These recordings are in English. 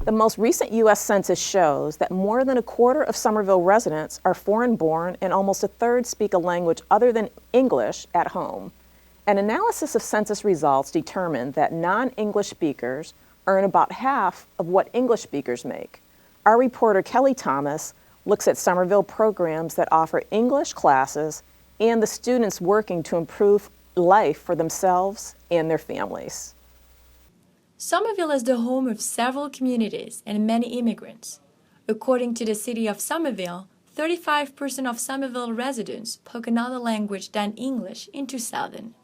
The most recent U.S. Census shows that more than a quarter of Somerville residents are foreign-born and almost a third speak a language other than English at home. An analysis of census results determined that non-English speakers earn about half of what English speakers make. Our reporter Kelly Thomas looks at Somerville programs that offer English classes and the students working to improve life for themselves and their families. Somerville is the home of several communities and many immigrants. According to the city of Somerville, 35% of Somerville residents spoke another language than English in 2000.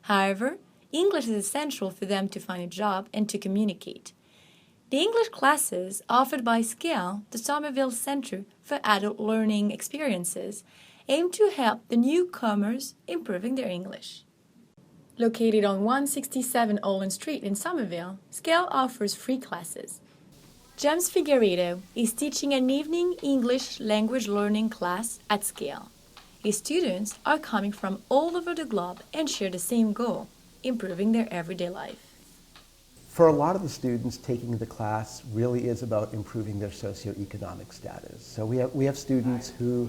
However, English is essential for them to find a job and to communicate. The English classes offered by SCALE, the Somerville Center for Adult Learning Experiences, aim to help the newcomers improving their English. Located on 167 Olin Street in Somerville, SCALE offers free classes. James Figueiredo is teaching an evening English language learning class at SCALE. His students are coming from all over the globe and share the same goal, improving their everyday life. For a lot of the students, taking the class really is about improving their socioeconomic status. So we have students who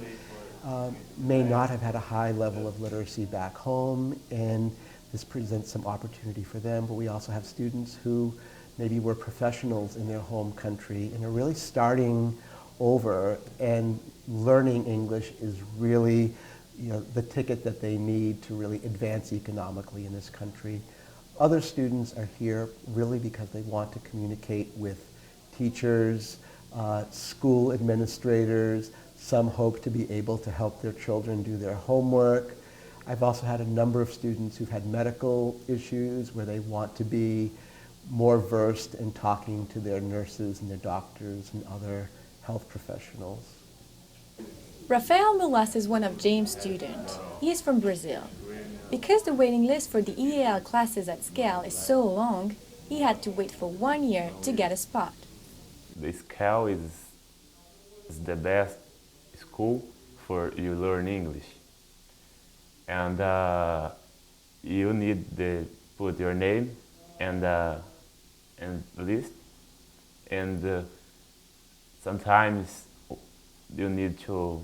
may not have had a high level of literacy back home, and this presents some opportunity for them, but we also have students who maybe were professionals in their home country and are really starting over, and learning English is really, the ticket that they need to really advance economically in this country. Other students are here really because they want to communicate with teachers, school administrators. Some hope to be able to help their children do their homework. I've also had a number of students who've had medical issues where they want to be more versed in talking to their nurses and their doctors and other health professionals. Rafael Moulas is one of James' students. He is from Brazil. Because the waiting list for the EAL classes at SCALE is so long, he had to wait for 1 year to get a spot. The SCALE is the best school for you learn English. And you need to put your name and list, and sometimes you need to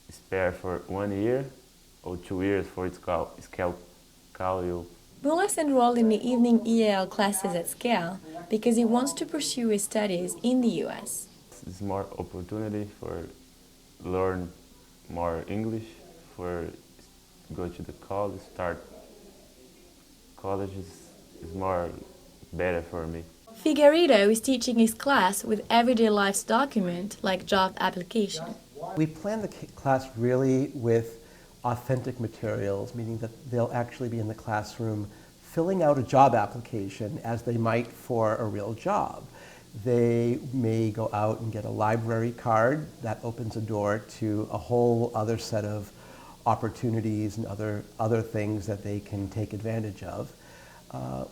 spare for 1 year or 2 years for SCALE call you. Moulas enrolled in the evening EAL classes at SCALE because he wants to pursue his studies in the U.S. It's more opportunity for learn more English, for go to the college, start college is more better for me. Figueiredo is teaching his class with everyday life's document like job application. We plan the class really with authentic materials, meaning that they'll actually be in the classroom filling out a job application as they might for a real job. They may go out and get a library card that opens a door to a whole other set of opportunities and other things that they can take advantage of.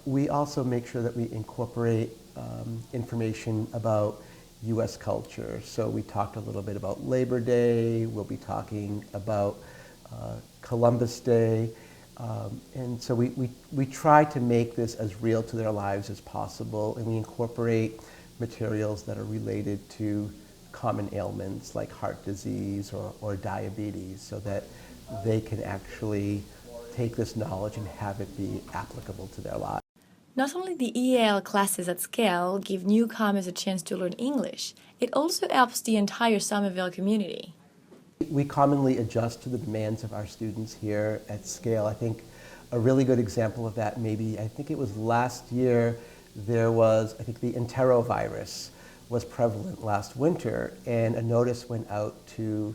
We also make sure that we incorporate information about U.S. culture. So we talked a little bit about Labor Day, we'll be talking about Columbus Day, and so we try to make this as real to their lives as possible, and we incorporate materials that are related to common ailments like heart disease or diabetes, so that they can actually take this knowledge and have it be applicable to their lives. Not only the EAL classes at SCALE give newcomers a chance to learn English, it also helps the entire Somerville community. We commonly adjust to the demands of our students here at SCALE. I think a really good example of that maybe, I think it was last year, there was, I think the enterovirus was prevalent last winter, and a notice went out to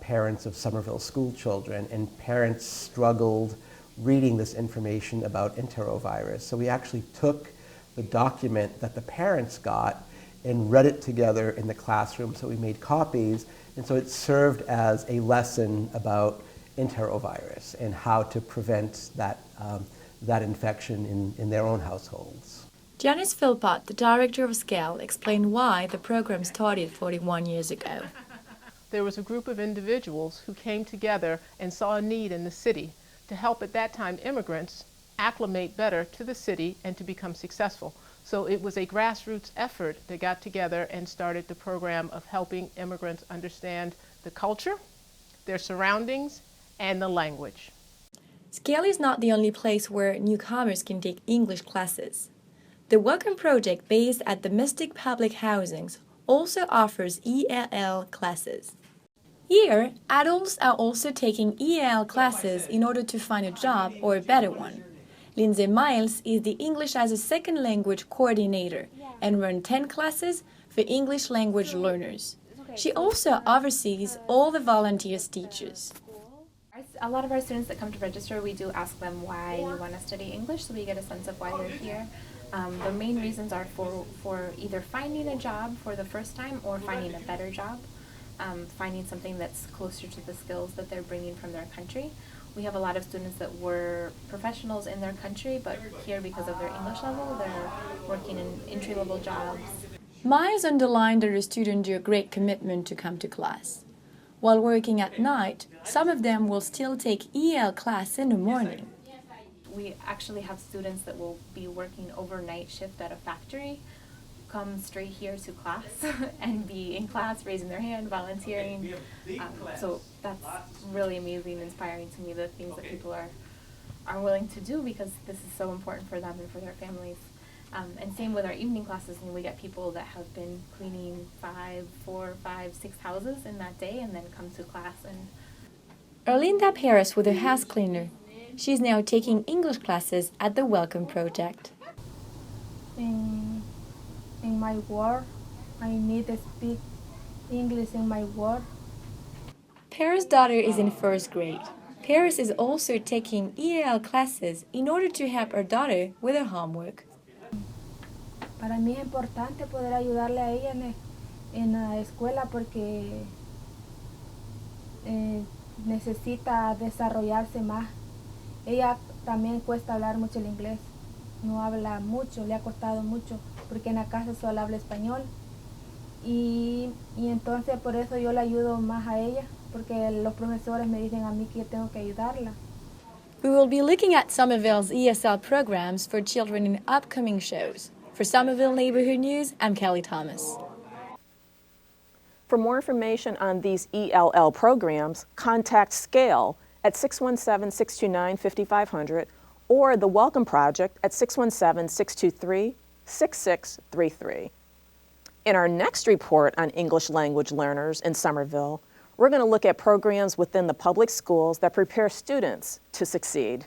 parents of Somerville school children, and parents struggled reading this information about enterovirus. So we actually took the document that the parents got and read it together in the classroom. So we made copies, and so it served as a lesson about enterovirus and how to prevent that infection in their own households. Janice Philpot, the director of SCALE, explained why the program started 41 years ago. There was a group of individuals who came together and saw a need in the city to help, at that time, immigrants acclimate better to the city and to become successful. So it was a grassroots effort that got together and started the program of helping immigrants understand the culture, their surroundings, and the language. Scale is not the only place where newcomers can take English classes. The Welcome Project, based at the Mystic Public Housings, also offers ELL classes. Here, adults are also taking ELL classes in order to find a job or a better one. Lindsay is the English as a Second Language coordinator and runs 10 classes for English language learners. She also oversees all the volunteers teachers. A lot of our students that come to register, we do ask them why you want to study English, so we get a sense of why they're here. The main reasons are for either finding a job for the first time or finding a better job, finding something that's closer to the skills that they're bringing from their country. We have a lot of students that were professionals in their country, but here because of their English level, they're working in entry-level jobs. Miles underlined that her students do a great commitment to come to class. While working at night, some of them will still take EL class in the morning. We actually have students that will be working overnight shift at a factory, come straight here to class and be in class, raising their hand, volunteering. So that's really amazing, inspiring to me, the things that people are willing to do because this is so important for them and for their families. And same with our evening classes, and we get people that have been cleaning 4, 5, 6 houses in that day and then come to class. And Erlinda Paris with her house cleaner. She's now taking English classes at the Welcome Project. In my work, I need to speak English in my work. Paris' daughter is in 1st grade. Paris is also taking EL classes in order to help her daughter with her homework. Para mí es importante poder ayudarle a ella en la escuela porque necesita desarrollarse más. Ella también cuesta hablar mucho el inglés. No habla mucho, le ha costado mucho porque en la casa solo habla español. Y entonces por eso yo la ayudo más a ella porque los profesores me dicen a mí que tengo que ayudarla. We will be looking at Somerville's ESL programs for children in upcoming shows. For Somerville Neighborhood News, I'm Kelly Thomas. For more information on these ELL programs, contact SCALE at 617-629-5500 or the Welcome Project at 617-623-6633. In our next report on English language learners in Somerville, we're going to look at programs within the public schools that prepare students to succeed.